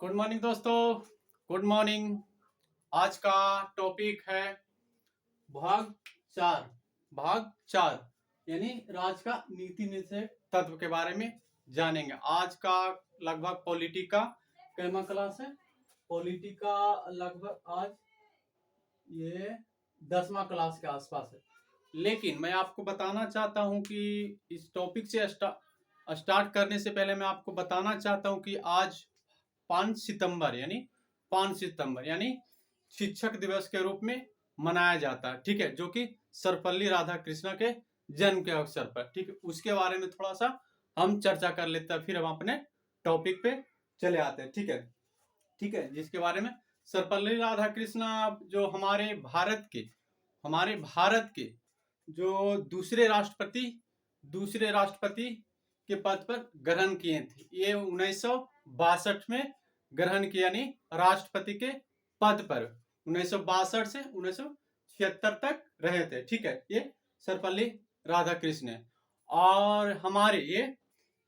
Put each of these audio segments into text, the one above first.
Good morning दोस्तों, good morning. आज का टॉपिक है भाग चार। भाग चार यानी राज का नीति निषेध तत्व के बारे में जानेंगे। आज का लगभग पॉलिटी का कैमा क्लास है। पॉलिटी का लगभग आज ये 10वां क्लास के आसपास है। लेकिन मैं आपको बताना चाहता हूं कि इस टॉपिक से स्टार्ट करने से पहले मैं आपको बताना चाहता हूं कि आज 5 सितंबर यानी शिक्षक दिवस के रूप में मनाया जाता है। ठीक है, जो कि सर्वपल्ली राधाकृष्ण के जन्म के अवसर पर। ठीक है, उसके बारे में थोड़ा सा हम चर्चा कर लेते हैं, फिर हम अपने टॉपिक पे चले आते हैं। ठीक है, जिसके बारे में सर्वपल्ली राधाकृष्ण जो हमारे भारत के जो दूसरे राष्ट्रपति के पद पर ग्रहण किए थे। ये 1962 में ग्रहण किया, यानी राष्ट्रपति के पद पर 1962 से 1976 तक रहे थे। ठीक है, ये सर्वपल्ली राधाकृष्ण है। और ये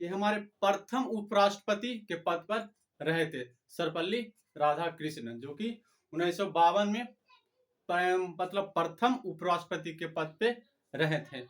हमारे प्रथम उपराष्ट्रपति के पद पर रहे थे सर्वपल्ली राधाकृष्णन, जो कि 1952 में मतलब प्रथम उपराष्ट्रपति के पद पे रहे थे।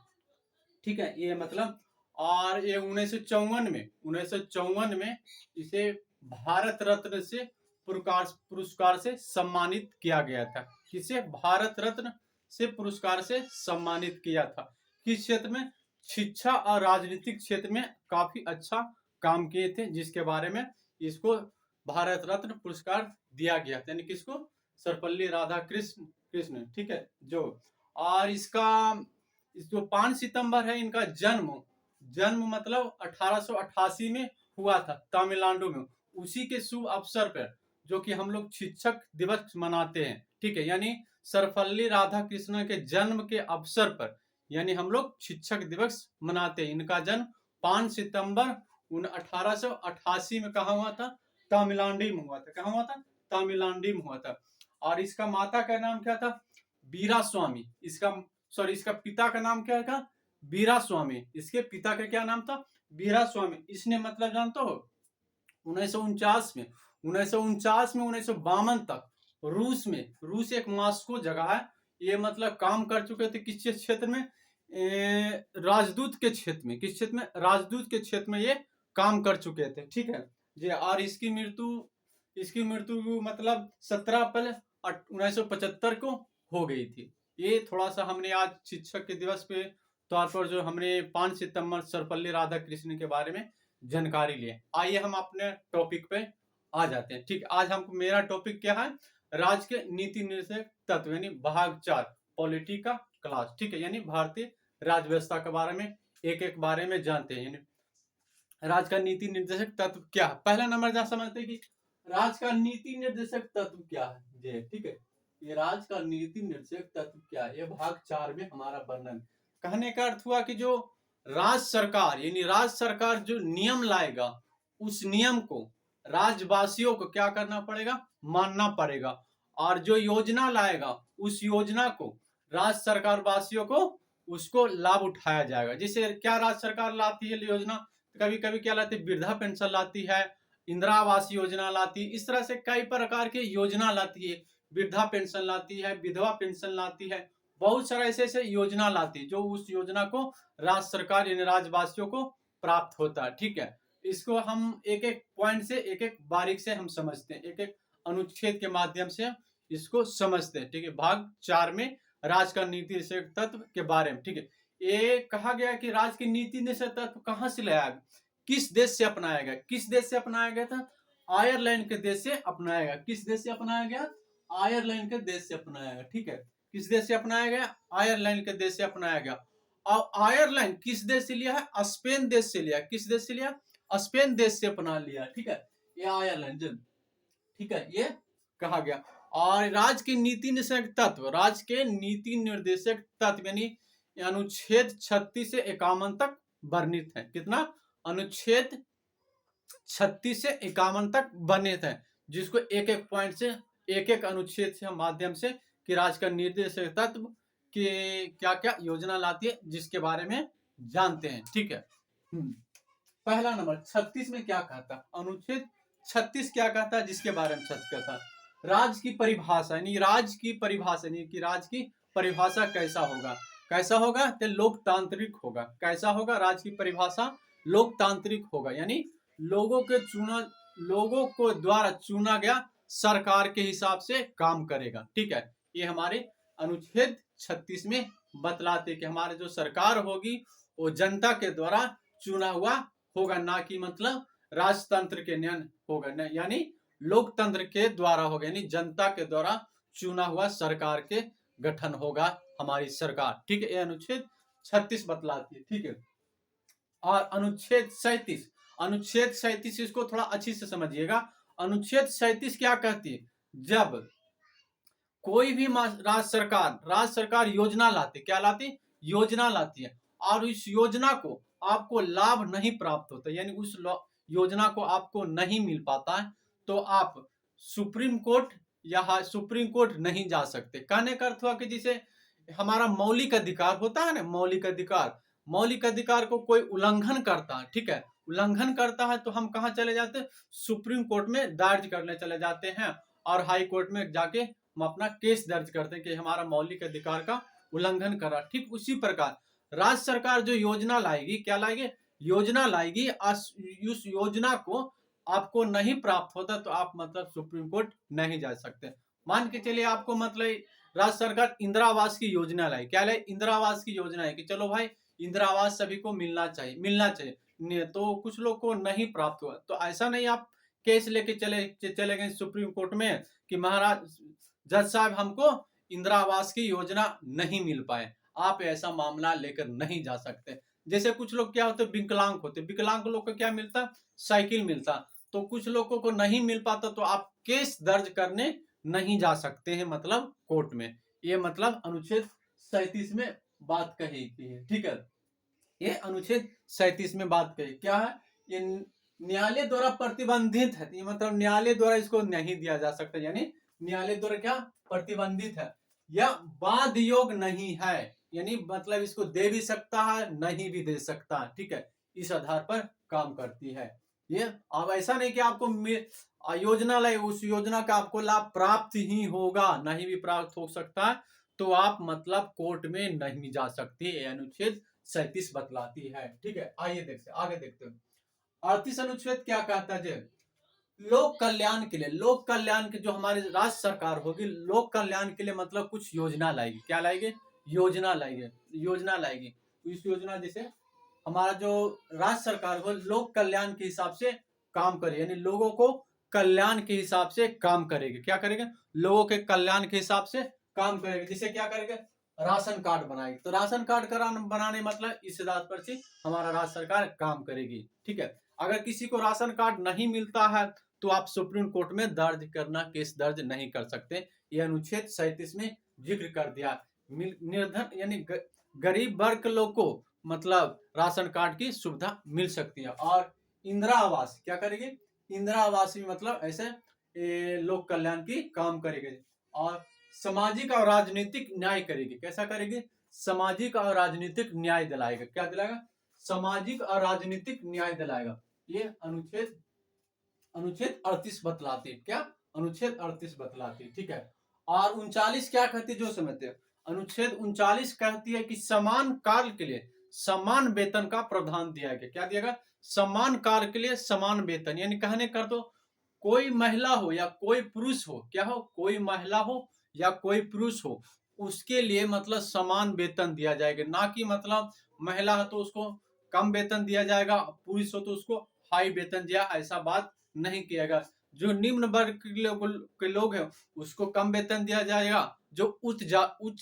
ठीक है, ये मतलब। और ये 1954 में इसे भारत रत्न से पुरस्कार से सम्मानित किया गया था। किसे भारत रत्न से पुरस्कार से सम्मानित किया था? किस क्षेत्र में? शिक्षा और राजनीतिक क्षेत्र में काफी अच्छा काम किए थे, जिसके बारे में इसको भारत रत्न पुरस्कार दिया गया था। यानी किसको? सर्वपल्ली राधाकृष्ण। ठीक है, जो और जो 5 सितंबर है इनका जन्म मतलब 1888 में हुआ था तमिलनाडु में। उसी के शुभ अवसर पर जो कि हम लोग शिक्षक दिवस मनाते हैं। ठीक है, यानी सर्वपल्ली राधाकृष्ण के जन्म के अवसर पर यानी हम लोग शिक्षक दिवस मनाते हैं। इनका जन्म 5 सितंबर 1888 में कहा हुआ था? तमिलनाडु में हुआ था। कहा हुआ था? तमिलनाडु में हुआ था। और इसका माता का नाम क्या था? बीरा स्वामी। इसका पिता का नाम क्या था? बीरा स्वामी। इसके पिता का क्या नाम था? बीरा स्वामी। इसने मतलब जानते हो 1949 में 1952 तक रूस एक मॉस्को जगह है। ये मतलब काम कर चुके थे किस क्षेत्र में? राजदूत के क्षेत्र में। किस क्षेत्र में? राजदूत के क्षेत्र में ये काम कर चुके थे। ठीक है जी। और इसकी मृत्यु मतलब 17 अप्रैल 1975 को हो गई थी। ये थोड़ा सा हमने आज शिक्षक के दिवस पे तौर पर जो हमने 5 सितंबर सर्वपल्ली राधाकृष्ण के बारे में जानकारी लिए। आइए हम अपने टॉपिक पे आ जाते हैं। ठीक, आज मेरा टॉपिक क्या है? राज्य के नीति निर्देशक तत्व यानी भाग 4 पॉलिटी का क्लास। ठीक है, यानी भारतीय राज्य व्यवस्था के बारे में एक बारे में जानते हैं। यानी राज्य का नीति निर्देशक तत्व क्या है? पहला नंबर जहां समझते हैं कि राज्य का नीति निर्देशक तत्व क्या है। ठीक है, ये राज्य का नीति निर्देशक तत्व क्या है, ये भाग 4 में हमारा वर्णन। कहने का अर्थ हुआ कि जो राज्य सरकार जो नियम लाएगा, उस नियम को राज्यवासियों को क्या करना पड़ेगा? मानना पड़ेगा। और जो योजना लाएगा, उस योजना को राज्य सरकार वासियों को उसको लाभ उठाया जाएगा। जैसे क्या राज्य सरकार लाती है योजना? कभी कभी क्या लाती है? वृद्धा पेंशन लाती है, इंदिरा आवास योजना लाती है। इस तरह से कई प्रकार की योजना लाती है। वृद्धा पेंशन लाती है, विधवा पेंशन लाती है, बहुत सारा ऐसे योजना लाती है, जो उस योजना को राज्य सरकार यानी राज्यवासियों को प्राप्त होता है। ठीक है, इसको हम एक एक पॉइंट से एक बारीक से हम समझते हैं, एक अनुच्छेद के माध्यम से इसको समझते हैं। ठीक है, भाग 4 में राज्य का नीति निर्देशक तत्व के बारे में। ठीक है, ये कहा गया कि राज्य की नीति निर्देशक तत्व कहां से लाया गया? किस देश से अपनाया गया? किस देश से अपनाया गया था? आयरलैंड के देश से अपनाया गया। किस देश से अपनाया गया? आयरलैंड के देश से अपनाया गया। ठीक है, किस देश से अपनाया गया? आयरलैंड के देश से अपनाया गया। और आयरलैंड किस देश से लिया है? स्पेन देश से लिया। किस देश से लिया? स्पेन देश से अपना लिया। ठीक है, ये आयरलैंड। ठीक है, ये कहा गया। और राज्य के नीति निर्देशक तत्व यानी अनुच्छेद 36 से 51 तक वर्णित है। कितना? अनुच्छेद 36 से 51 तक वर्णित है, जिसको एक एक पॉइंट से एक अनुच्छेद से माध्यम से कि राज्य का निर्देशक तत्व के क्या क्या योजना लाती है, जिसके बारे में जानते हैं। ठीक है, पहला नंबर 36 में क्या कहता? अनुच्छेद 36 क्या कहता है, जिसके बारे में 36 कहता है, राज्य की परिभाषा, यानी राज्य की परिभाषा, यानी कि राज्य की परिभाषा कैसा होगा, कैसा होगा तो लोकतांत्रिक होगा। कैसा होगा, राज्य की परिभाषा लोकतांत्रिक होगा, यानी लोगों को द्वारा चुना गया सरकार के हिसाब से काम करेगा। ठीक है, ये हमारे अनुच्छेद 36 में बतलाते कि हमारे जो सरकार होगी वो जनता के द्वारा चुना हुआ होगा, ना कि मतलब राजतंत्र के नियम होगा, न, यानी लोकतंत्र के द्वारा होगा, यानी जनता के द्वारा चुना हुआ सरकार के गठन होगा हमारी सरकार। ठीक है, ये अनुच्छेद 36 बतलाती है। ठीक है, और अनुच्छेद 37, अनुच्छेद 37 इसको थोड़ा अच्छी से समझिएगा। अनुच्छेद 37 क्या कहती है, जब कोई भी राज्य सरकार योजना लाती, क्या लाती, योजना लाती है, और इस योजना को आपको लाभ नहीं प्राप्त होता, यानी उस योजना को आपको नहीं मिल पाता है, तो आप सुप्रीम कोर्ट नहीं जा सकते। कहने का अर्थ हुआ कि जिसे हमारा मौलिक अधिकार होता है ना, मौलिक अधिकार को कोई उल्लंघन करता है, ठीक है, उल्लंघन करता है, तो हम कहाँ चले जाते हैं, सुप्रीम कोर्ट में दर्ज करने चले जाते हैं, और हाई कोर्ट में जाके हम अपना केस दर्ज करते हैं कि हमारा मौलिक अधिकार का उल्लंघन कर रहा। ठीक उसी प्रकार राज्य सरकार जो योजना लाएगी, क्या लाएगी, योजना लाएगी, उस योजना को आपको नहीं प्राप्त होता तो आप मतलब सुप्रीम कोर्ट नहीं जा सकते। मान के चलिए आपको मतलब राज्य सरकार इंदिरा आवास की योजना लाई, क्या लाई, इंदिरा आवास की योजना है कि चलो भाई इंदिरा आवास सभी को मिलना चाहिए, तो कुछ लोग को नहीं प्राप्त हुआ, तो ऐसा नहीं आप केस लेके चले गए सुप्रीम कोर्ट में कि महाराज जज साहब हमको इंदिरा आवास की योजना नहीं मिल पाए, आप ऐसा मामला लेकर नहीं जा सकते। जैसे कुछ लोग क्या होते, विकलांग होते, विकलांग लोग को क्या मिलता, साइकिल मिलता, तो कुछ लोगों को नहीं मिल पाता, तो आप केस दर्ज करने नहीं जा सकते हैं मतलब कोर्ट में। ये मतलब अनुच्छेद 37 में बात कही गई है। ठीक है, ये अनुच्छेद 37 में बात कही क्या है, ये न्यायालय द्वारा प्रतिबंधित है, ये मतलब न्यायालय द्वारा इसको नहीं दिया जा सकता, यानी न्यायालय द्वारा क्या प्रतिबंधित है, या वाद योग नहीं है, यानी मतलब इसको दे भी सकता है नहीं भी दे सकता। ठीक है, इस आधार पर काम करती है ये। अब ऐसा नहीं कि आपको योजना लाई, उस योजना का आपको लाभ प्राप्त ही होगा, नहीं भी प्राप्त हो सकता है, तो आप मतलब कोर्ट में नहीं जा सकते, अनुच्छेद 37 बतलाती है। ठीक है, आइए देखते आगे देखते हैं। 38 अनुच्छेद क्या कहता है, लोक कल्याण के लिए, लोक कल्याण के जो हमारी राज्य सरकार होगी, लोक कल्याण के लिए मतलब कुछ योजना लाएगी, क्या लाएगी, योजना लाएगी। इस योजना जैसे हमारा जो राज्य सरकार हो लोक कल्याण के हिसाब से काम करे, यानी लोगों को कल्याण के हिसाब से काम करेगी, क्या करेगा, लोगों के कल्याण के हिसाब से काम करेगी। जैसे क्या करेगा, राशन कार्ड बनाएगी, तो राशन कार्ड बनाने मतलब इस आधार पर से हमारा राज्य सरकार काम करेगी। ठीक है, अगर किसी को राशन कार्ड नहीं मिलता है तो आप सुप्रीम कोर्ट में केस दर्ज नहीं कर सकते। यह अनुच्छेद 37 में जिक्र कर दिया। निर्धन यानी गरीब वर्ग के लोग को मतलब राशन कार्ड की सुविधा मिल सकती है। और इंदिरा आवास क्या करेगी, इंदिरा आवास भी मतलब ऐसे लोक कल्याण की काम करेगी। और सामाजिक और राजनीतिक न्याय करेगी, कैसा करेगी, सामाजिक और राजनीतिक न्याय दिलाएगा, क्या दिलाएगा, सामाजिक और राजनीतिक न्याय दिलाएगा। ये अनुच्छेद 38 बतलाती है, क्या अनुच्छेद 38 बतलाती है। ठीक है, और 39 क्या कहती है जो समझते हैं, अनुच्छेद 39 कहती है कि समान कार्य के लिए समान वेतन का प्रावधान दिया गया, क्या दिया गया, समान कार्य के लिए समान वेतन, यानी कहने कर दो कोई महिला हो या कोई पुरुष हो, क्या हो, कोई महिला हो या कोई पुरुष हो, उसके लिए मतलब समान वेतन दिया जाएगा, ना कि मतलब महिला है तो उसको कम वेतन दिया जाएगा, पुरुष हो तो उसको हाई वेतन दिया, ऐसा बात नहीं किया गया। जो निम्न वर्ग के लोग हैं उसको कम वेतन दिया जाएगा, जो उच्च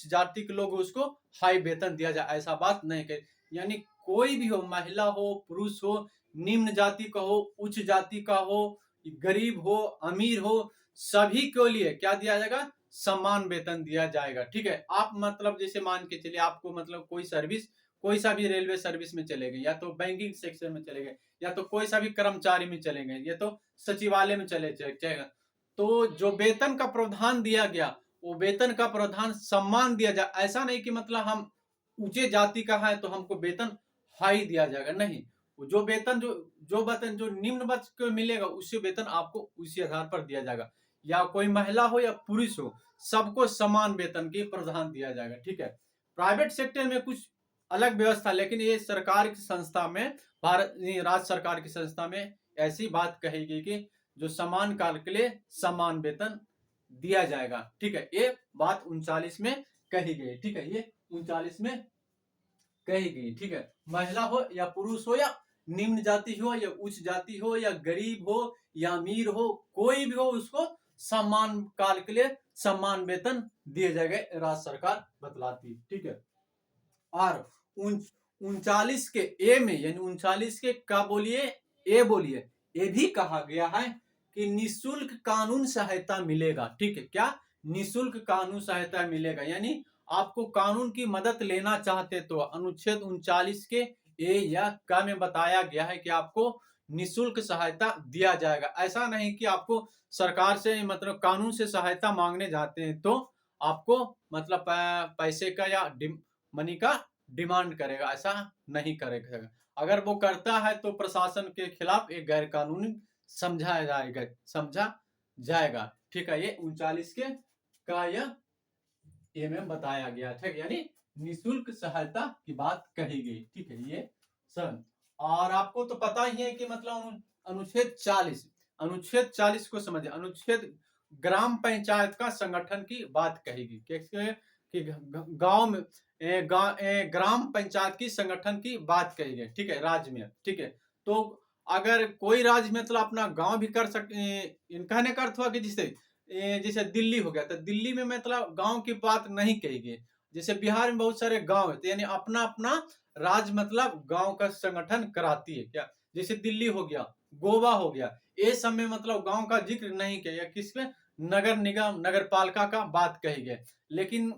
जाति के लोग उसको हाई वेतन दिया जाए, ऐसा बात नहीं कही। यानी कोई भी हो, महिला हो, पुरुष हो, निम्न जाति का हो, उच्च जाति का हो, गरीब हो, अमीर हो, सभी के लिए क्या दिया जाएगा, समान वेतन दिया जाएगा। ठीक है, आप मतलब जैसे मान के चलिए आपको मतलब कोई सा भी रेलवे सर्विस में चले गए, या तो बैंकिंग सेक्टर में चले गए, या तो कोई सा भी कर्मचारी में चले गए, या तो सचिवालय में चले जाएगा, तो जो वेतन का प्रावधान दिया गया वो वेतन का प्रावधान सम्मान दिया जाए। ऐसा नहीं कि मतलब हम ऊंचे जाति का है तो हमको वेतन हाई दिया जाएगा, नहीं, जो वेतन जो वेतन जो निम्न वर्ग को मिलेगा उसी वेतन आपको उसी आधार पर दिया जाएगा, या कोई महिला हो या पुरुष हो, सबको समान वेतन की प्रावधान दिया जाएगा। ठीक है, प्राइवेट सेक्टर में कुछ अलग व्यवस्था, लेकिन ये सरकार की संस्था में, भारत राज्य सरकार की संस्था में ऐसी बात कही गई कि जो समान काल के लिए समान वेतन दिया जाएगा। ठीक है, ये बात 39 में कही गई। ठीक है, ये 39 में कही गई। ठीक है, महिला हो या पुरुष हो या निम्न जाति हो या उच्च जाति हो या गरीब हो या अमीर हो, कोई भी हो, उसको समान काल के लिए समान वेतन दिए जाएंगे, राज्य सरकार बतलाती। ठीक है, और 39 के ए में, यानी 39 के का बोलिए, ए बोलिए, ये भी कहा गया है कि निशुल्क कानून सहायता मिलेगा। ठीक है, क्या निशुल्क कानून सहायता मिलेगा, यानी आपको कानून की मदद लेना चाहते तो अनुच्छेद 39 के ए या क में बताया गया है कि आपको निशुल्क सहायता दिया जाएगा। ऐसा नहीं कि आपको सरकार से मतलब कानून से सहायता मांगने जाते हैं तो आपको मतलब पैसे का या मनी का डिमांड करेगा, ऐसा नहीं करेगा। अगर वो करता है तो प्रशासन के खिलाफ एक गैर कानूनी समझा जाएगा। ठीक है, ये 39 के का यह ए में बताया गया। ठीक, यानी निशुल्क सहायता की बात कही गई। ठीक है, ये सन, और आपको तो पता ही है कि मतलब अनुच्छेद 40 को समझिए। अनुच्छेद ग्राम पंचायत का संगठन की बात कहेगी कि गांव में ग्राम पंचायत की संगठन की बात कही गई। ठीक है, राज्य में। ठीक है, तो अगर कोई राज्य में मतलब अपना गांव भी कर सकते, कहने का अर्थ हुआ कि जैसे दिल्ली हो गया, तो दिल्ली में मतलब गांव की बात नहीं कही गई। जैसे बिहार में बहुत सारे गांव है, तो यानी अपना अपना राज्य मतलब गांव का संगठन कराती है क्या। जैसे दिल्ली हो गया, गोवा हो गया, ये सब में मतलब गांव का जिक्र नहीं किया, किसमें नगर निगम नगर पालिका का बात कही गई। लेकिन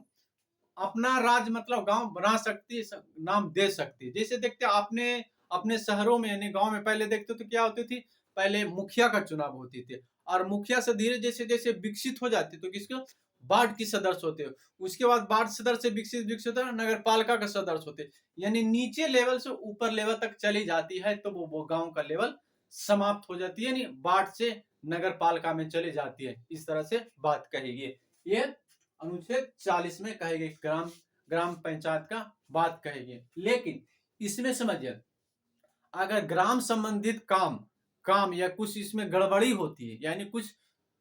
अपना राज्य मतलब गांव बना सकती है, नाम दे सकती है। जैसे देखते आपने अपने शहरों में यानी गांव में पहले देखते तो क्या होती थी, पहले मुखिया का चुनाव होती थी, और मुखिया से धीरे जैसे जैसे विकसित हो जाती तो किसको वार्ड की सदस्य होते हैं, उसके बाद वार्ड सदस्य से विकसित विकसित नगर पालिका का सदस्य होते, यानी नीचे लेवल से ऊपर लेवल तक चली जाती है तो वो गांव का लेवल समाप्त हो जाती है, यानी वार्ड से नगर पालिका में चली जाती है। इस तरह से बात कहेगी। ये अनुच्छेद 40 में कहेगी, ग्राम पंचायत का बात कहेगी। लेकिन इसमें समझिए, अगर ग्राम संबंधित काम या कुछ इसमें गड़बड़ी होती है, यानी कुछ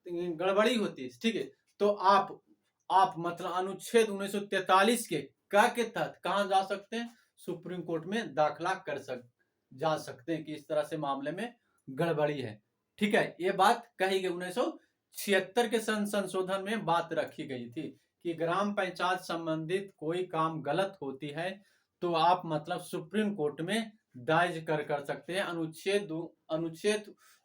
गड़बड़ी होती है, ठीक है, तो आप मतलब अनुच्छेद 1943 के तहत कहां जा सकते हैं, सुप्रीम कोर्ट में दाखिला जा सकते हैं कि इस तरह से मामले में गड़बड़ी है। ठीक है, ये बात कही गई 1976 के संशोधन में बात रखी गई थी कि ग्राम पंचायत संबंधित कोई काम गलत होती है तो आप मतलब सुप्रीम कोर्ट में दायर कर सकते हैं। अनुच्छेद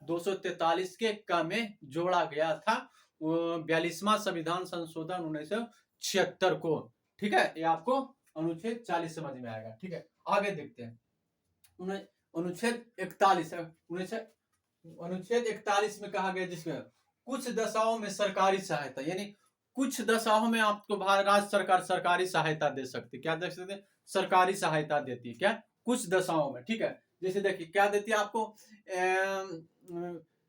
243 के क में जोड़ा गया था 42वां संविधान संशोधन 1976 को। ठीक है, ये आपको अनुच्छेद 40 समझ में आएगा। ठीक है, आगे देखते हैं अनुच्छेद 41 में कहा गया जिसमें कुछ दशाओं में सरकारी सहायता, यानी कुछ दशाओं में आपको राज्य सरकार सरकारी सहायता दे सकती है। क्या दे सकते हैं, सरकारी सहायता देती है। क्या कुछ दशाओं में। ठीक है, जैसे देखिए क्या देती है आपको,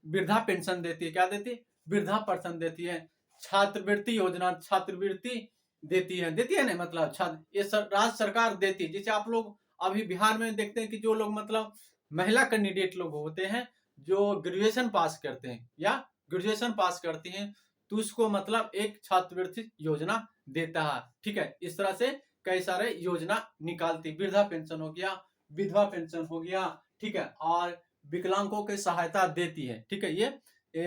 वृद्धा पेंशन देती है, क्या देती है, वृद्धा पेंशन देती है, छात्रवृत्ति योजना छात्रवृत्ति देती है ना, मतलब छात्र ये राज्य सरकार देती है। जैसे आप लोग अभी बिहार में देखते हैं कि जो लोग मतलब महिला कैंडिडेट लोग होते हैं जो ग्रेजुएशन पास करते हैं या ग्रेजुएशन पास करती हैं तो उसको मतलब एक छात्रवृत्ति योजना देता है। ठीक है, इस तरह से कई सारे योजना निकालती, वृद्धा पेंशन हो गया, विधवा पेंशन हो गया। ठीक है, और विकलांगों की सहायता देती है। ठीक है, ये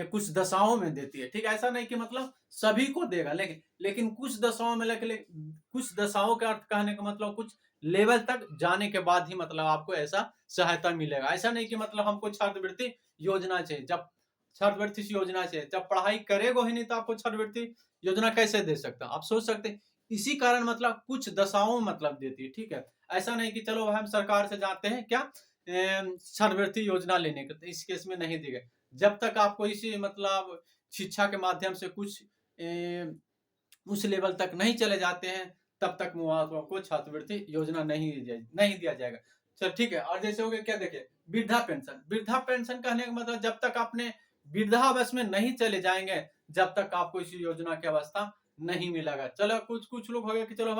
कुछ दशाओं में देती है। ठीक है, ऐसा नहीं कि मतलब सभी को देगा, लेकिन कुछ दशाओं में कुछ दशाओं का अर्थ कहने का मतलब कुछ लेवल तक जाने के बाद ही मतलब आपको ऐसा सहायता मिलेगा। ऐसा नहीं कि मतलब हमको छात्रवृत्ति योजना चाहिए, जब छात्रवृत्ति योजना चाहिए जब पढ़ाई करेगा ही नहीं तो आपको छात्रवृत्ति योजना कैसे दे सकता, आप सोच सकते हैं। इसी कारण मतलब कुछ दशाओं मतलब देती है। ठीक है, ऐसा नहीं कि चलो हम सरकार से जाते हैं क्या छात्रवृत्ति योजना लेने के, तो इस केस में नहीं दी गई। जब तक आपको इसी मतलब शिक्षा के माध्यम से कुछ उस लेवल तक नहीं चले जाते हैं तब तक आपको छात्रवृत्ति योजना नहीं दिया जाएगा। चल ठीक है। और जैसे हो गया क्या, देखिए वृद्धा पेंशन। वृद्धा पेंशन कहने का मतलब जब तक अपने वृद्धावस्था में नहीं चले जाएंगे, जब तक आपको इस योजना की अवस्था नहीं मिलेगा। चलो कुछ कुछ लोग हो गए कि चलो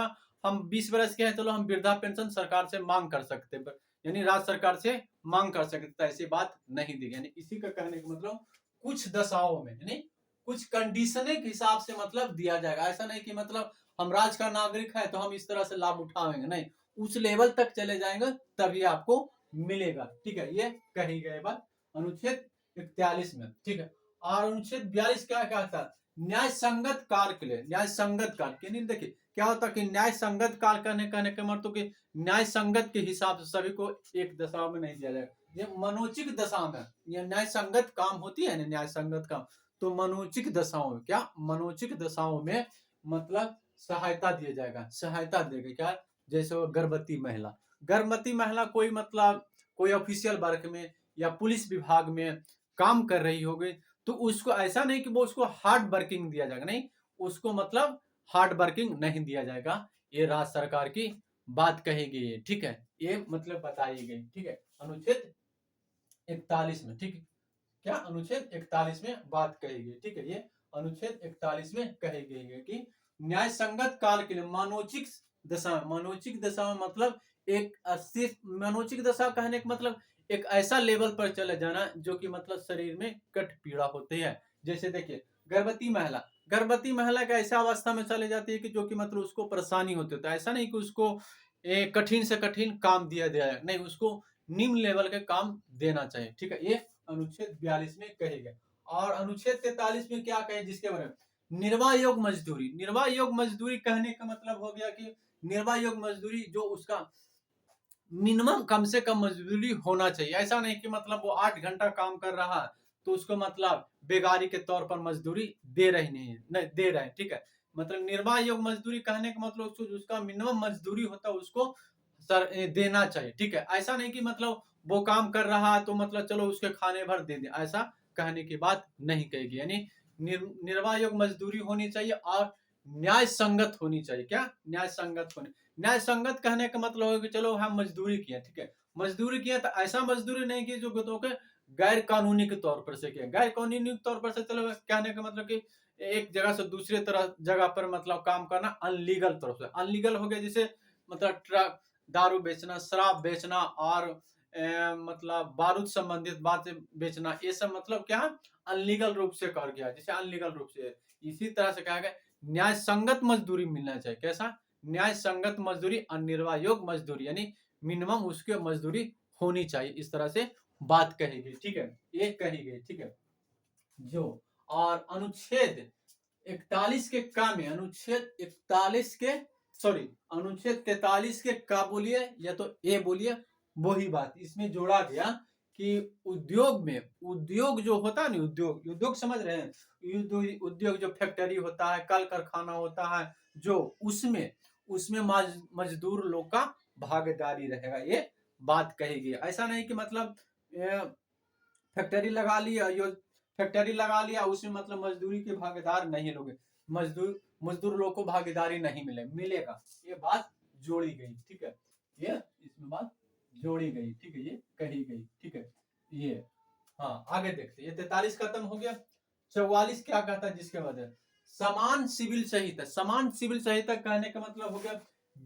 हम 20 वर्ष के हैं, चलो हम वृद्धा पेंशन सरकार से मांग कर सकते हैं, यानी राज्य सरकार से मांग कर सकते, ऐसी बात नहीं दी। यानी इसी का कहने का मतलब कुछ दशाओं में, यानी कुछ कंडीशन के हिसाब से मतलब दिया जाएगा। ऐसा नहीं कि मतलब हम राज्य का नागरिक है तो हम इस तरह से लाभ उठाएंगे, नहीं, उस लेवल तक चले जाएंगे तभी आपको मिलेगा। ठीक है, ये कही गई बात अनुच्छेद 41 में। ठीक है। और अनुच्छेद 42 क्या कहता है, न्याय संगत काल के लिए। न्याय संगत काल के नहीं, देखिए क्या होता है कि न्याय संगत काल कहने के मतलब कि न्याय संगत के हिसाब से सभी को एक दशा में नहीं दिया जाएगा। ये मनोचिक दशा में, ये न्याय संगत काम होती है ना, न्याय संगत काम, तो मनोचिक दशाओं में, क्या मनोचिक दशाओं में मतलब सहायता दिया जाएगा। सहायता देगा क्या, जैसे वो गर्भवती महिला, गर्भवती महिला कोई मतलब कोई ऑफिशियल वर्क में या पुलिस विभाग में काम कर रही होगी, तो उसको ऐसा नहीं कि वो उसको हार्ड वर्किंग दिया जाएगा, नहीं, उसको मतलब हार्ड वर्किंग नहीं दिया जाएगा। ये राज्य सरकार की बात कही गई है। ठीक है, ये मतलब बताई गई। ठीक है, अनुच्छेद 41 में। ठीक है, क्या अनुच्छेद 41 में बात कही गई। ठीक है, ये अनुच्छेद 41 में कही गई है कि न्याय संगत काल के लिए मनोचिक दशा, मनोचिक दशा में मतलब एक अस्थिर, मनोचिक दशा कहने का मतलब एक ऐसा लेवल पर चले जाना जो कि मतलब शरीर में कट पीड़ा होती है। जैसे देखिए गर्भवती महिला, गर्भवती महिला का ऐसा अवस्था में चले जाती है कि जो कि मतलब उसको परेशानी होती है। तो ऐसा नहीं कि उसको कठिन से कठिन काम दिया जाए, नहीं, उसको निम्न लेवल के काम देना चाहिए। ठीक है, ये अनुच्छेद 42 में कहे गए। और अनुच्छेद 43 में क्या कहे, जिसके बारे में निर्वाह योग मजदूरी। निर्वाह योग मजदूरी कहने का मतलब हो गया कि निर्वाह योग मजदूरी जो उसका मिनिमम कम से कम मजदूरी होना चाहिए। ऐसा नहीं कि मतलब वो 8 घंटा काम कर रहा है तो उसको मतलब बेगारी के तौर पर मजदूरी दे रही नहीं है, नहीं दे रहे हैं। ठीक है, मतलब निर्वाह योग मजदूरी कहने का मतलब उसका मिनिमम मजदूरी होता है उसको सर देना चाहिए। ठीक है, ऐसा नहीं कि मतलब वो काम कर रहा है तो मतलब चलो उसके खाने भर दे दे, ऐसा कहने की बात नहीं कहेगी। यानी निर्वाह योग मजदूरी होनी चाहिए और न्याय संगत होनी चाहिए। क्या, न्याय संगत होनी। न्याय संगत कहने का मतलब है कि चलो हम मजदूरी किए, ठीक है, मजदूरी किया तो ऐसा मजदूरी नहीं की जो तो गैर कानूनी के तौर पर से किया। गैर कानूनी तौर पर से चलो कहने का मतलब कि एक जगह से दूसरे तरह जगह पर मतलब काम करना अनलीगल तरफ से। अनलीगल हो गया जैसे मतलब ट्रक दारू बेचना, शराब बेचना और मतलब बारूद संबंधित बात बेचना, ये सब मतलब क्या अनलीगल रूप से कर गया, जैसे अनलीगल रूप से। इसी तरह से कहा गया न्याय संगत मजदूरी मिलना चाहिए। कैसा, न्याय संगत मजदूरी और निर्वाह योग मजदूरी, यानी मिनिमम उसके मजदूरी होनी चाहिए। इस तरह से बात कही गई। ठीक है, ये कही गई। ठीक है, जो और अनुच्छेद 41 के का में, अनुच्छेद 41 के सॉरी अनुच्छेद 43 के का बोलिए या तो ए बोलिए, वही बात इसमें जोड़ा गया कि उद्योग में, उद्योग जो होता है ना, उद्योग, उद्योग समझ रहे हैं, उद्योग जो फैक्ट्री होता है, कल कारखाना होता है, जो उसमें उसमें मजदूर लोग का भागीदारी रहेगा, ये बात कही गई। ऐसा नहीं कि मतलब फैक्ट्री लगा लिया, यो फैक्ट्री लगा लिया उसमें मतलब मजदूरी के भागीदार नहीं लोगे, मजदूर लोग को भागीदारी नहीं मिलेगा। ये बात जोड़ी गई। ठीक है, ये इसमें बात जोड़ी गई। ठीक है, ये कही गई। ठीक है, ये हाँ आगे देखते हैं। ये 43 खत्म हो गया। 44 क्या कहता है, जिसके बाद है समान सिविल संहिता। समान सिविल संहिता कहने का मतलब हो गया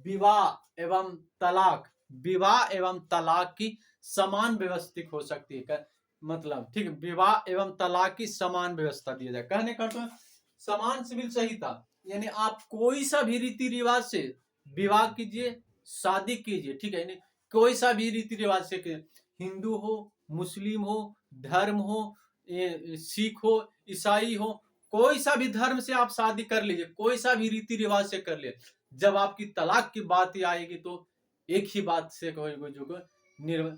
विवाह एवं तलाक, विवाह एवं तलाक की समान व्यवस्थित हो सकती है। मतलब ठीक है, विवाह एवं तलाक की समान व्यवस्था दिया जाए। कहने का तो समान सिविल संहिता, यानी आप कोई सा भी रीति रिवाज से विवाह कीजिए, शादी कीजिए। ठीक है, कोई सा भी रीति रिवाज से, हिंदू हो, मुस्लिम हो, धर्म हो, सिख हो, ईसाई हो, कोई सा भी धर्म से आप शादी कर लीजिए, कोई सा भी रीति रिवाज से कर ले, जब आपकी तलाक की बात आएगी तो एक ही बात से जो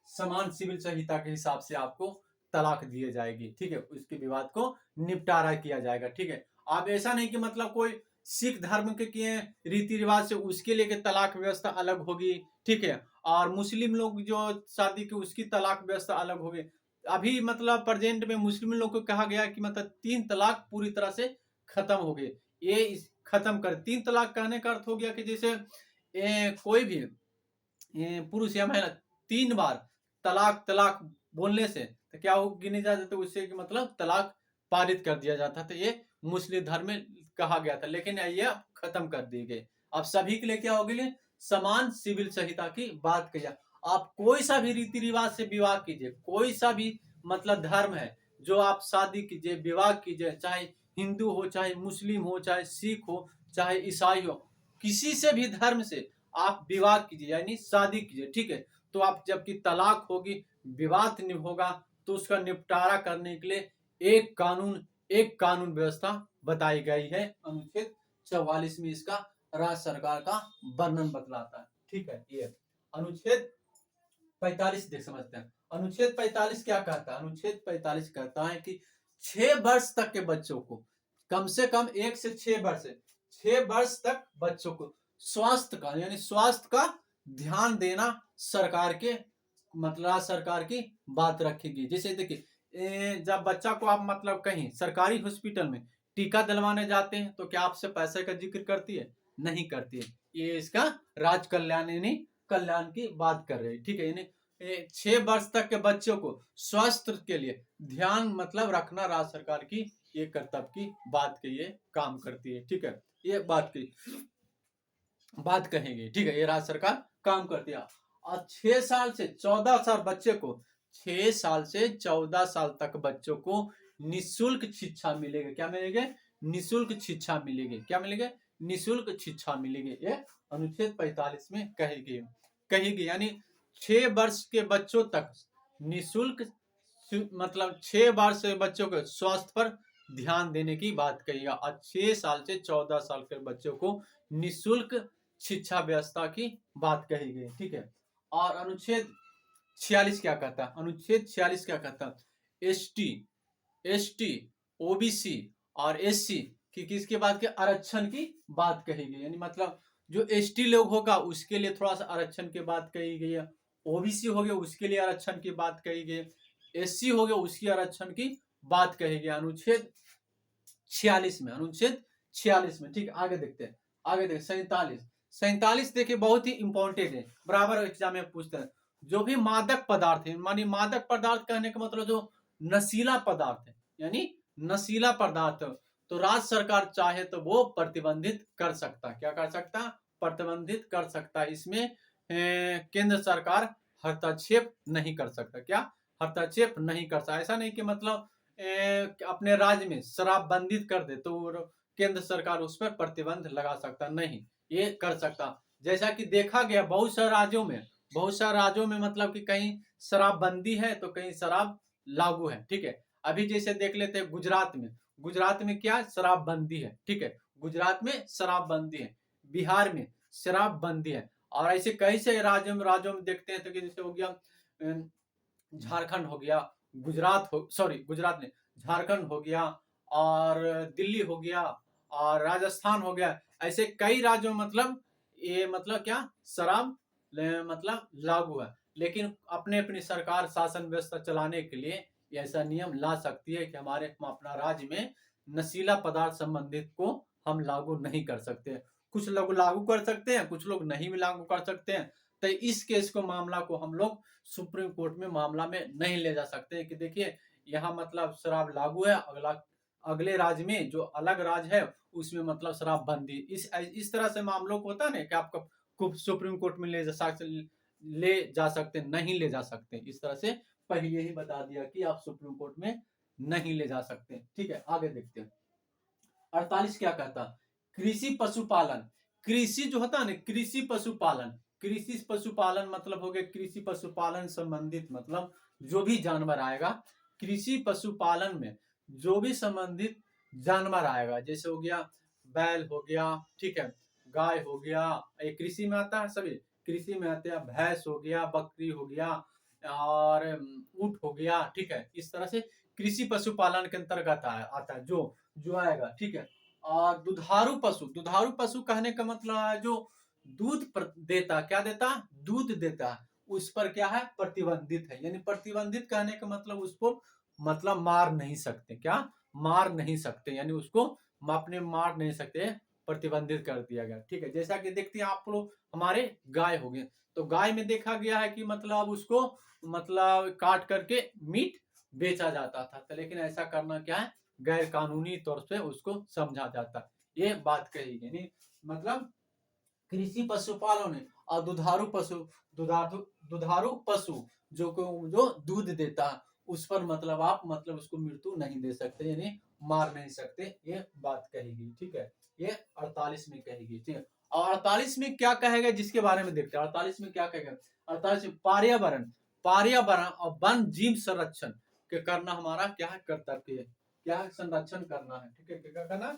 समान सिविल संहिता के हिसाब से आपको तलाक दिए जाएगी। ठीक है, उसके विवाद को निपटारा किया जाएगा। ठीक है, आप ऐसा नहीं कि मतलब कोई सिख धर्म के किए रीति रिवाज से उसके लिए तलाक व्यवस्था अलग होगी। ठीक है, और मुस्लिम लोग जो शादी की उसकी तलाक व्यवस्था अलग होगी। अभी मतलब प्रेजेंट में मुस्लिम लोग को कहा गया कि मतलब 3 तलाक पूरी तरह से खत्म हो गए। ये खत्म कर 3 तलाक कहने का अर्थ हो गया कि जैसे कोई भी पुरुष या महिला 3 बार तलाक तलाक बोलने से तो क्या वो गिने जाते थे, उससे कि मतलब तलाक पारित कर दिया जाता था। ये मुस्लिम धर्म में कहा गया था, लेकिन ये खत्म कर दिए गए। अब सभी के लिए क्या हो गई, समान सिविल संहिता की बात कही जाए। आप कोई सा भी रीति रिवाज से विवाह कीजिए, कोई सा भी मतलब धर्म है जो आप शादी कीजिए, विवाह कीजिए, चाहे हिंदू हो, चाहे मुस्लिम हो, चाहे सिख हो, चाहे ईसाई हो, किसी से भी धर्म से आप विवाह कीजिए यानी शादी कीजिए, ठीक है। तो आप जबकि तलाक होगी, विवाद होगा, तो उसका निपटारा करने के लिए एक कानून व्यवस्था बताई गई है। अनुच्छेद 44 में इसका राज्य सरकार का वर्णन बतलाता है, ठीक है। ये अनुच्छेद 45 देख समझते हैं। अनुच्छेद 45 क्या कहता है? अनुच्छेद 45 कहता है कि 6 वर्ष तक के बच्चों को, कम से कम 1 से 6 वर्ष, 6 वर्ष तक बच्चों को स्वास्थ्य का यानी स्वास्थ्य का ध्यान देना सरकार के मतलब सरकार की बात रखेगी। जैसे देखिए, जब बच्चा को आप मतलब कहीं सरकारी हॉस्पिटल में टीका दिलवाने जाते हैं तो क्या आपसे पैसे का जिक्र करती है? नहीं करती है। ये इसका राज कल्याण यानी कल्याण की बात कर रहे हैं, ठीक है। यानी 6 वर्ष तक के बच्चों को स्वास्थ्य के लिए ध्यान मतलब रखना राज्य सरकार की ये कर्तव्य की बात के ये काम करती है, ठीक है। ये बात कहेंगे, ठीक है। ये राज्य सरकार काम करती है। और 6 साल से 14 साल बच्चे को 6 साल से 14 साल तक बच्चों को निःशुल्क शिक्षा मिलेगी। क्या मिलेगी? निःशुल्क शिक्षा मिलेगी। क्या मिलेगी? निःशुल्क शिक्षा मिलेगी। ये अनुच्छेद 45 में कहेगी यानी 6 वर्ष के बच्चों तक निःशुल्क मतलब 6 वर्ष के बच्चों के स्वास्थ्य पर ध्यान देने की बात कहिएगा। और 6 साल से 14 साल के बच्चों को निःशुल्क शिक्षा व्यवस्था की बात कही गई, ठीक है। और अनुच्छेद 46 क्या कहता है? अनुच्छेद 46 क्या कहता है? एसटी ओबीसी और एससी की किसके बात के आरक्षण की बात कही गई। यानी मतलब जो एसटी लोग होगा उसके लिए थोड़ा सा आरक्षण की बात कही गई है, ओबीसी हो गया उसके लिए आरक्षण की बात कही गई, एससी हो गया उसकी आरक्षण की बात कही गई अनुच्छेद 46 में। अनुच्छेद 46 में, ठीक है। आगे देखते हैं। आगे देखते 47 देखिए बहुत ही इंपॉर्टेंट है, बराबर एग्जाम में पूछते हैं। जो भी मादक पदार्थ है, मानी मादक पदार्थ कहने का मतलब जो नशीला पदार्थ है यानी नशीला पदार्थ, तो राज्य सरकार चाहे तो वो प्रतिबंधित कर सकता। क्या कर सकता? प्रतिबंधित कर सकता। इसमें केंद्र सरकार हस्तक्षेप नहीं कर सकता। क्या? हस्तक्षेप नहीं कर सकता। ऐसा नहीं कि मतलब अपने राज्य में शराब बंदित कर दे तो केंद्र सरकार उस पर प्रतिबंध लगा सकता, नहीं, ये कर सकता। जैसा कि देखा गया बहुत सारे राज्यों में मतलब कि कहीं शराब बंदी है तो कहीं शराब लागू है, ठीक है। अभी जैसे देख लेते हैं गुजरात में क्या शराब बंदी है, ठीक है। गुजरात में शराब बंदी है, बिहार में शराब बंदी है, और ऐसे कई से राज्यों में देखते हैं तो जैसे हो गया झारखंड हो गया, गुजरात में झारखंड हो गया, और दिल्ली हो गया, और राजस्थान हो गया। ऐसे कई राज्यों में मतलब ये मतलब क्या शराब मतलब लागू है, लेकिन अपने अपनी सरकार शासन व्यवस्था चलाने के लिए ऐसा नियम ला सकती है कि हम अपना राज्य में नशीला पदार्थ संबंधित को हम लागू नहीं कर सकते। कुछ लोग लागू कर सकते हैं, कुछ लोग नहीं भी लागू कर सकते हैं। तो इस केस को मामला को हम लोग सुप्रीम कोर्ट में मामला में नहीं ले जा सकते कि देखिए यहाँ मतलब शराब लागू है, अगले राज्य में जो अलग राज्य है उसमें मतलब शराब बंदी। इस तरह से मामलों को होता है ना कि आपको सुप्रीम कोर्ट में ले जा सकते, नहीं ले जा सकते। इस तरह से पहले ही बता दिया कि आप सुप्रीम कोर्ट में नहीं ले जा सकते, ठीक है। आगे देखते हैं 48 क्या कहता? कृषि पशुपालन। कृषि जो होता है ना, कृषि पशुपालन मतलब हो गया कृषि पशुपालन संबंधित मतलब जो भी जानवर आएगा कृषि पशुपालन में, जो भी संबंधित जानवर आएगा, जैसे हो गया बैल हो गया, ठीक है, गाय हो गया, ये कृषि में आता है। सभी कृषि में आते हैं। भैंस हो गया, बकरी हो गया, और ऊंट हो गया, ठीक है। इस तरह से कृषि पशुपालन के अंतर्गत आता है जो आएगा, ठीक है। और दुधारू पशु कहने का मतलब है जो देता, क्या देता? दूध देता, उस पर क्या है? प्रतिबंधित है। यानी प्रतिबंधित कहने का मतलब उसको मतलब मार नहीं सकते। क्या? मार नहीं सकते, यानी उसको अपने मार नहीं सकते, प्रतिबंधित कर दिया गया, ठीक है। जैसा कि देखते हैं आप लोग हमारे गाय हो गए, तो गाय में देखा गया है कि मतलब उसको मतलब काट करके मीट बेचा जाता था, तो लेकिन ऐसा करना क्या है, गैर कानूनी तौर से उसको समझा जाता है। ये बात कही गई, नहीं मतलब कृषि पशुपालन है और दुधारू पशु जो दूध देता है, उस पर मतलब आप मतलब उसको मृत्यु नहीं दे सकते, यानी मार नहीं सकते, ये बात कहेगी। ठीक है, ये 48 में कहेगी। ठीक है, और 48 में क्या कहेगा जिसके बारे में देखते हैं। 48 में क्या कहेगा, 48 में पर्यावरण पर्यावरण और वन जीव संरक्षण के करना हमारा क्या है, कर्तव्य है। क्या है, संरक्षण करना है। ठीक है, क्या करना,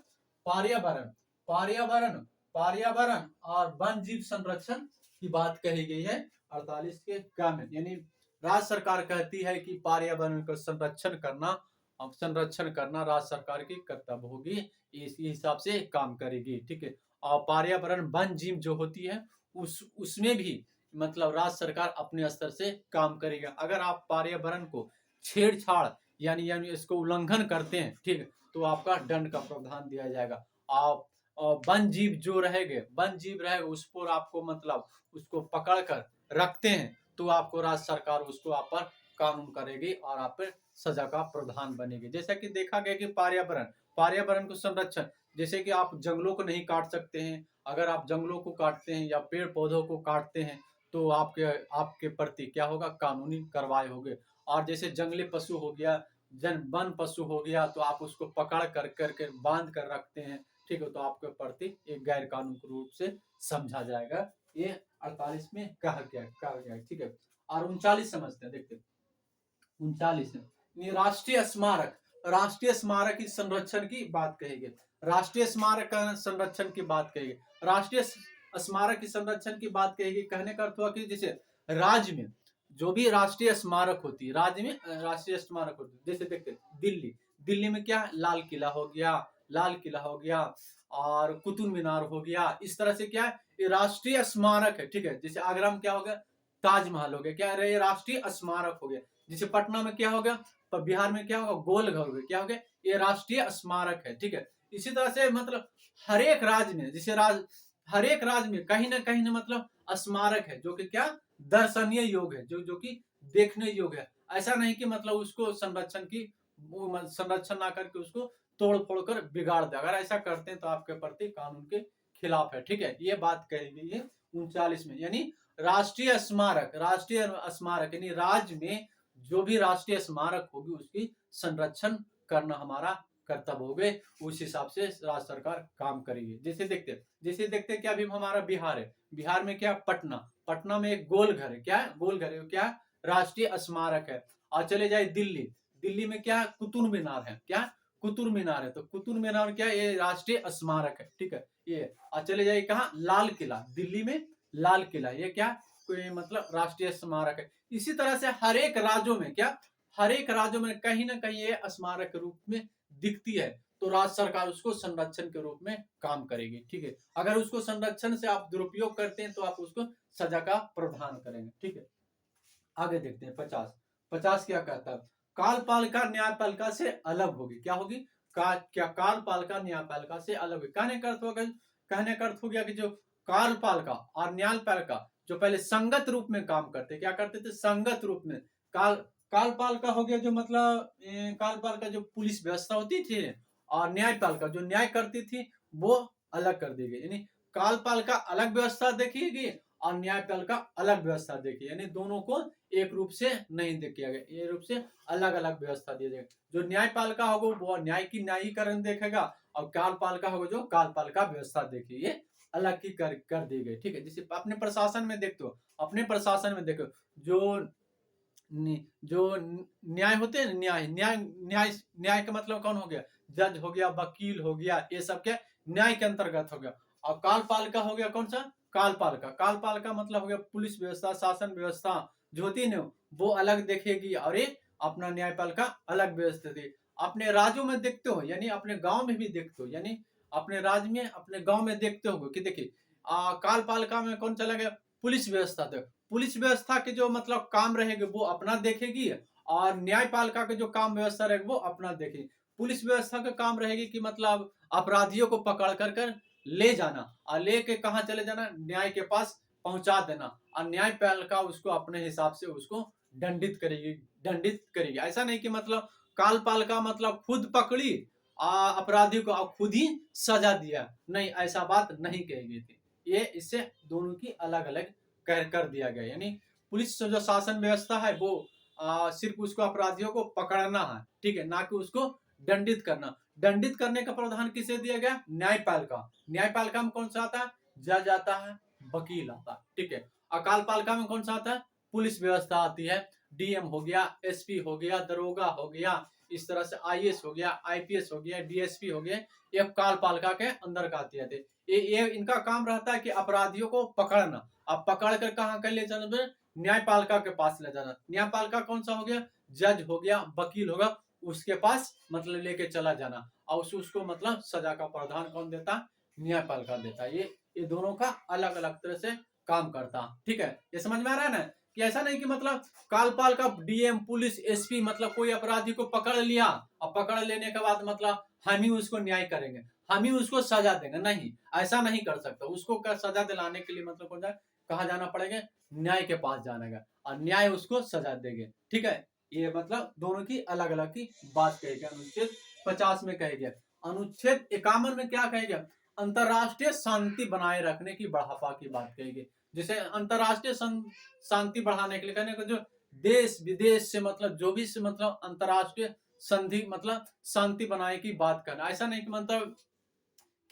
पर्यावरण पर्यावरण पर्यावरण और वन जीव संरक्षण की बात कही गई है 48 के क में। यानी राज्य सरकार कहती है कि पर्यावरण का संरक्षण करना राज्य सरकार की कर्तव्य होगी, इस हिसाब से काम करेगी। ठीक है, और पर्यावरण वन जीव जो होती है उसमें भी मतलब राज्य सरकार अपने स्तर से काम करेगा। अगर आप पर्यावरण को छेड़छाड़ यानी इसको उल्लंघन करते हैं, ठीक है, तो आपका दंड का प्रावधान दिया जाएगा। आप और वन जीव जो रहेगा उस पर आपको मतलब उसको पकड़ कर रखते हैं, तो आपको राज्य सरकार उसको आप पर कानून करेगी और आप पर सजा का प्रावधान बनेगी। जैसा कि देखा गया कि पर्यावरण को संरक्षण, जैसे कि आप जंगलों को नहीं काट सकते हैं। अगर आप जंगलों को काटते हैं या पेड़ पौधों को काटते हैं, तो आपके प्रति क्या होगा, कानूनी कार्रवाई होगी। और जैसे जंगली पशु हो गया, वन पशु हो गया, तो आप उसको पकड़ कर करके बांध कर रखते हैं, ठीक है, तो आपके प्रति एक गैर कानूनी रूप से समझा जाएगा। ये 48 में कहा गया। ठीक है, और 39 समझते हैं, देखते हैं 39 में राष्ट्रीय स्मारक की संरक्षण की बात कही गई। राष्ट्रीय स्मारक का संरक्षण की बात कही गई। राष्ट्रीय स्मारक की संरक्षण की बात कही गई, कहने का अर्थ हुआ कि जैसे राज्य में जो भी राष्ट्रीय स्मारक होती है, राज्य में राष्ट्रीय स्मारक होती है, जैसे देखते दिल्ली में क्या, लाल किला हो गया और कुतुब मीनार हो गया। इस तरह से क्या है, ये राष्ट्रीय स्मारक है। ठीक है, जैसे आगरा में क्या हो गया, ताजमहल हो गया, क्या है, राष्ट्रीय स्मारक हो गया। जैसे पटना में क्या हो गया, तो बिहार में क्या होगा, गोलघर हो गया, क्या हो गया, ये राष्ट्रीय स्मारक है। ठीक है, इसी तरह से मतलब हर एक राज्य में हर एक राज्य में कहीं ना मतलब स्मारक है, जो कि क्या दर्शनीय योग है, जो कि देखने योग्य है। ऐसा नहीं कि मतलब उसको संरक्षण ना करके उसको तोड़ फोड़ कर बिगाड़ दे। अगर ऐसा करते हैं तो आपके प्रति कानून के खिलाफ है। ठीक है, ये बात कही गई है 39 में। यानी राष्ट्रीय स्मारक यानी राज्य में जो भी राष्ट्रीय स्मारक होगी उसकी संरक्षण करना हमारा कर्तव्य हो गए। उस हिसाब से राज्य सरकार काम करेगी। जैसे देखते क्या, अभी हमारा बिहार में क्या, पटना में एक गोलघर है, क्या है, गोलघर है, क्या राष्ट्रीय स्मारक है। और चले जाए दिल्ली में क्या है, कुतुब मीनार है, क्या कुतुब मीनार है, तो कुतुब मीनार क्या है, ये राष्ट्रीय स्मारक है। ठीक है, ये और चले जाए कहाँ, लाल किला, दिल्ली में लाल किला, ये क्या कोई मतलब राष्ट्रीय स्मारक है। इसी तरह से हर एक राज्यों में कहीं ना कहीं ये स्मारक के रूप में दिखती है, तो राज्य सरकार उसको संरक्षण के रूप में काम करेगी। ठीक है, अगर उसको संरक्षण से आप दुरुपयोग करते हैं तो आप उसको सजा का प्रावधान करेंगे। ठीक है, आगे देखते हैं 50 क्या कहता है, कार्यपालिका न्यायपालिका से अलग होगी। क्या होगी, क्या कार्यपालिका न्यायपालिका से अलग होगी। कहने का अर्थ हो गया कि जो कार्यपालिका और न्यायपालिका जो पहले संगत रूप में काम करते, क्या करते थे, संगत रूप में। कार्यपालिका हो गया जो मतलब कार्यपालिका जो पुलिस व्यवस्था होती थी, और न्यायपालिका जो न्याय करती थी वो अलग कर दी गई। यानी कार्यपालिका अलग व्यवस्था देखिएगी और न्यायपालिका अलग व्यवस्था देखिए, यानी दोनों को एक रूप से नहीं किया गया, एक रूप से अलग अलग व्यवस्था दिया जाएगा। जो न्यायपालिका होगा वो न्याय की न्यायीकरण देखेगा, और कार्यपालिका होगा जो कार्यपालिका व्यवस्था देखिए, ये अलग की कर दी गई। ठीक है, जैसे अपने प्रशासन में देखो जो न्याय होते हैं, न्याय का मतलब कौन हो गया, जज हो गया, वकील हो गया, ये सब क्या न्याय के अंतर्गत हो गया। और कार्यपालिका हो गया कौन सा, कालपालिका मतलब हो गया पुलिस व्यवस्था, शासन व्यवस्था जो होती है ना, वो अलग देखेगी, और एक अपना न्यायपालिका अलग व्यवस्था थी। अपने राज्यों में देखते हो, यानी अपने गांव में भी देखते हो, यानी अपने राज्य में अपने गांव में देखते हो कि देखिए कालपालिका में कौन चला गया, पुलिस व्यवस्था थे। पुलिस व्यवस्था के जो मतलब काम रहेंगे वो अपना देखेगी, और न्यायपालिका के जो काम व्यवस्था रहेगी वो अपना देखेगी। पुलिस व्यवस्था का काम रहेगी कि मतलब अपराधियों को पकड़ कर ले जाना, और लेके कहाँ चले जाना, न्याय के पास पहुंचा देना, और न्यायपालिका उसको अपने हिसाब से उसको दंडित करेगी। ऐसा नहीं कि मतलब कार्यपालिका मतलब खुद पकड़ी अपराधी को और खुद ही सजा दिया, नहीं, ऐसा बात नहीं कही गई थी। ये इससे दोनों की अलग अलग कर दिया गया। यानी पुलिस जो शासन व्यवस्था है वो सिर्फ उसको अपराधियों को पकड़ना है, ठीक है, ना कि उसको दंडित करना। दंडित करने का प्रावधान किसे दिया गया? न्यायपालिका। न्यायपालिका में कौन सा आता है? जज आता है, वकील आता है, ठीक है। अकाल पालिका में कौन सा आता है? पुलिस व्यवस्था आती है, डीएम हो गया, एसपी हो गया, दरोगा हो गया, इस तरह से आईएएस हो गया, आईपीएस हो गया, डीएसपी हो गया, ये काल पालिका के अंदर का आती है। ये इनका काम रहता है कि अपराधियों को पकड़ना। अब पकड़ कर कहाँ कर ले जाना? न्यायपालिका के पास ले जाना। न्यायपालिका कौन सा हो गया? जज हो गया, वकील होगा, उसके पास मतलब लेके चला जाना, और उसको मतलब सजा का प्रावधान कौन देता? न्यायपालिका देता है। ये दोनों का अलग अलग तरह से काम करता, ठीक है। ये समझ में आ रहा है ना कि ऐसा नहीं कि मतलब कालपाल का डीएम, पुलिस, एसपी मतलब कोई अपराधी को पकड़ लिया और पकड़ लेने के बाद मतलब हम ही उसको न्याय करेंगे, हम ही उसको सजा देंगे, नहीं, ऐसा नहीं कर सकता। उसको सजा दिलाने के लिए मतलब कौन जाए, कहाँ जाना पड़ेगा? न्याय के पास जाना है, और न्याय उसको सजा देंगे, ठीक है। ये मतलब दोनों की अलग अलग की बात कही गई। अनुच्छेद 50 में कही गया। अनुच्छेद 51 में क्या कही गया? अंतरराष्ट्रीय शांति बनाए रखने की बढ़ावा की बात कही गई। जैसे अंतरराष्ट्रीय शांति बढ़ाने के लिए कहने का जो देश विदेश से मतलब जो भी से मतलब अंतरराष्ट्रीय संधि मतलब शांति बनाने की बात करना। ऐसा नहीं कि मतलब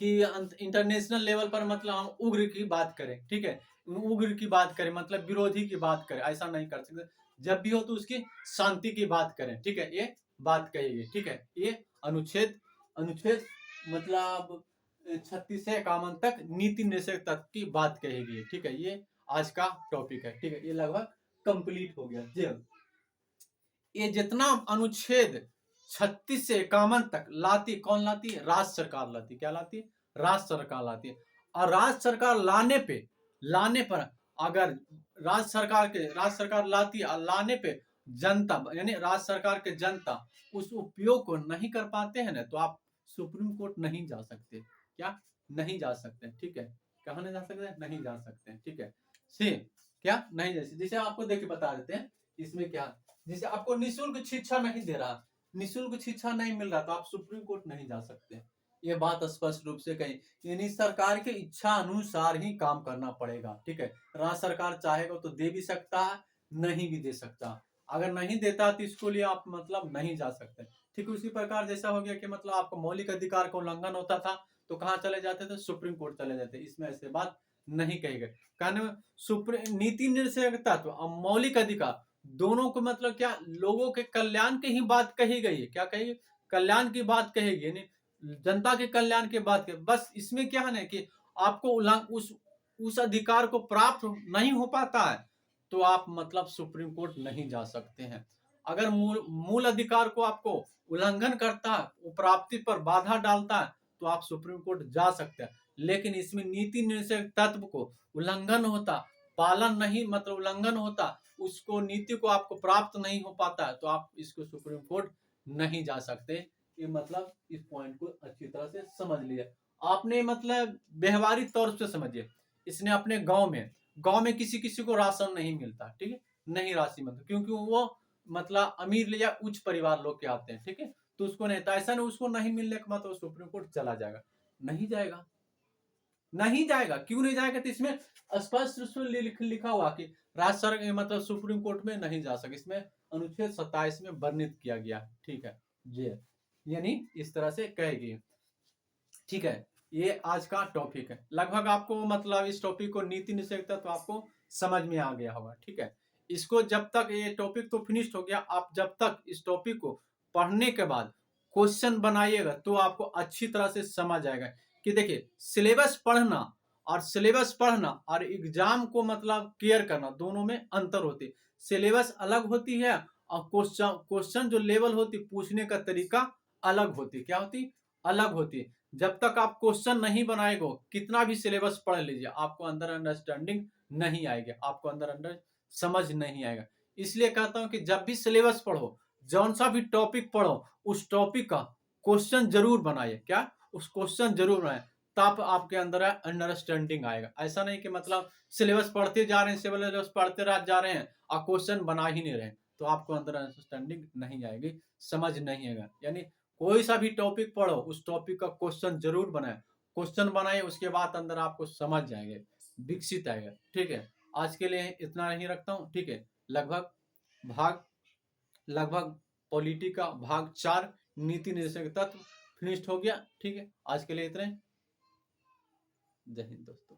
कि इंटरनेशनल लेवल पर मतलब हम उग्र की बात करें, ठीक है, उग्र की बात करें मतलब विरोधी की बात करें, ऐसा नहीं कर सकते। जब भी हो तो उसकी शांति की बात करें, ठीक है, ये बात कहेगी, ठीक है। ये अनुच्छेद अनुच्छेद मतलब 36 से 51 तक नीति निर्देशक तक की बात कहेगी, ठीक है। ये आज का टॉपिक है, ठीक है। ये लगभग कंप्लीट हो गया जी। ये जितना अनुच्छेद 36 से 51 तक लाती, कौन लाती? राज्य सरकार लाती। क्या लाती? राज्य सरकार लाती है। और राज्य सरकार लाने पर अगर राज्य सरकार लाती है और लाने पे जनता यानी राज्य सरकार के जनता उस उपयोग को नहीं कर पाते हैं ना, तो आप सुप्रीम कोर्ट नहीं जा सकते। क्या? नहीं जा सकते, ठीक है। कहाँ नहीं जा सकते? नहीं जा सकते, ठीक है। सेम क्या? नहीं, जैसे जैसे आपको देख के बता देते हैं इसमें क्या। जैसे आपको निःशुल्क शिक्षा नहीं दे रहा, निःशुल्क शिक्षा नहीं मिल रहा, तो आप सुप्रीम कोर्ट नहीं जा सकते। ये बात स्पष्ट रूप से कही। यानी सरकार के इच्छा अनुसार ही काम करना पड़ेगा, ठीक है। राज्य सरकार चाहेगा तो दे भी सकता है, नहीं भी दे सकता। अगर नहीं देता तो इसको लिए आप मतलब नहीं जा सकते। ठीक उसी प्रकार जैसा हो गया कि मतलब आपको मौलिक अधिकार का उल्लंघन होता था तो कहाँ चले जाते थे? सुप्रीम कोर्ट चले जाते। इसमें ऐसे बात नहीं कही गई। कहने सुप्रीम नीति निर्देशक तत्व और मौलिक अधिकार दोनों को मतलब क्या? लोगों के कल्याण की ही बात कही गई है। क्या कही? कल्याण की बात कहेगी, यानी जनता के कल्याण की बात की। बस इसमें क्या है ना कि आपको उस अधिकार को प्राप्त नहीं हो पाता है तो आप मतलब सुप्रीम कोर्ट नहीं जा सकते हैं। अगर मूल अधिकार को आपको उल्लंघन करता है, वो प्राप्ति पर बाधा डालता है, तो आप सुप्रीम कोर्ट जा सकते हैं। लेकिन इसमें नीति निर्देशक तत्व को उल्लंघन होता, पालन नहीं मतलब उल्लंघन होता, उसको नीति को आपको प्राप्त नहीं हो पाता है, तो आप इसको सुप्रीम कोर्ट नहीं जा सकते। ये मतलब इस पॉइंट को अच्छी तरह से समझ लिया आपने। मतलब व्यवहारिक तौर से समझिए। इसने अपने गांव में किसी किसी को राशन नहीं मिलता, ठीक है, नहीं राशि मिलती, क्योंकि वो मतलब अमीर या उच्च परिवार लोग के आते हैं, ठीक है, तो उसको नहीं, तो ऐसा नहीं उसको नहीं मिलने का मतलब सुप्रीम कोर्ट चला जाएगा, नहीं जाएगा, नहीं जाएगा। क्यों नहीं जाएगा? तो इसमें स्पष्ट रूप से लिखा हुआ कि राज्य सरकार मतलब सुप्रीम कोर्ट में नहीं जा सके। इसमें अनुच्छेद 27 में वर्णित किया गया, ठीक है जी। यानी इस तरह से कहेगी, ठीक है। ये आज का टॉपिक है। लगभग आपको मतलब इस टॉपिक को नीति निषेध तो आपको समझ में आ गया होगा, ठीक है। इसको जब तक ये टॉपिक तो फिनिश्ड हो गया, आप जब तक इस टॉपिक को पढ़ने के बाद क्वेश्चन बनाइएगा तो आपको अच्छी तरह से समझ आएगा कि देखिए सिलेबस पढ़ना और एग्जाम को मतलब क्लियर करना दोनों में अंतर होती है। सिलेबस अलग होती है और क्वेश्चन जो लेवल होती पूछने का तरीका अलग होती। क्या होती? अलग होती है। जब तक आप क्वेश्चन नहीं बनाएगो, कितना भी सिलेबस पढ़ लीजिए, आपको अंदर अंडरस्टैंडिंग नहीं आएगी, आपको अंदर समझ नहीं आएगा। इसलिए कहता हूं कि जब भी सिलेबस पढ़ो, जौन सा भी टॉपिक पढ़ो, उस टॉपिक का क्वेश्चन जरूर बनाइए। क्या? उस क्वेश्चन जरूर बनाए, तब आपके अंदर अंडरस्टैंडिंग आएगा। ऐसा नहीं कि मतलब सिलेबस पढ़ते जा रहे हैं, सिलेबस पढ़ते जा रहे हैं और क्वेश्चन बना ही नहीं रहे हैं, तो आपको अंदर अंडरस्टैंडिंग नहीं आएगी, समझ नहीं आएगा। यानी कोई सा भी टॉपिक पढ़ो, उस टॉपिक का क्वेश्चन जरूर बनाए, क्वेश्चन बनाए, उसके बाद अंदर आपको समझ जाएंगे, विकसित आएगा। ठीक है, आज के लिए इतना ही रखता हूँ। ठीक है, भाग लगभग पॉलिटी का भाग 4 नीति निर्देशक तत्व फिनिश्ड हो गया। ठीक है, आज के लिए इतना ही। जय हिंद दोस्तों।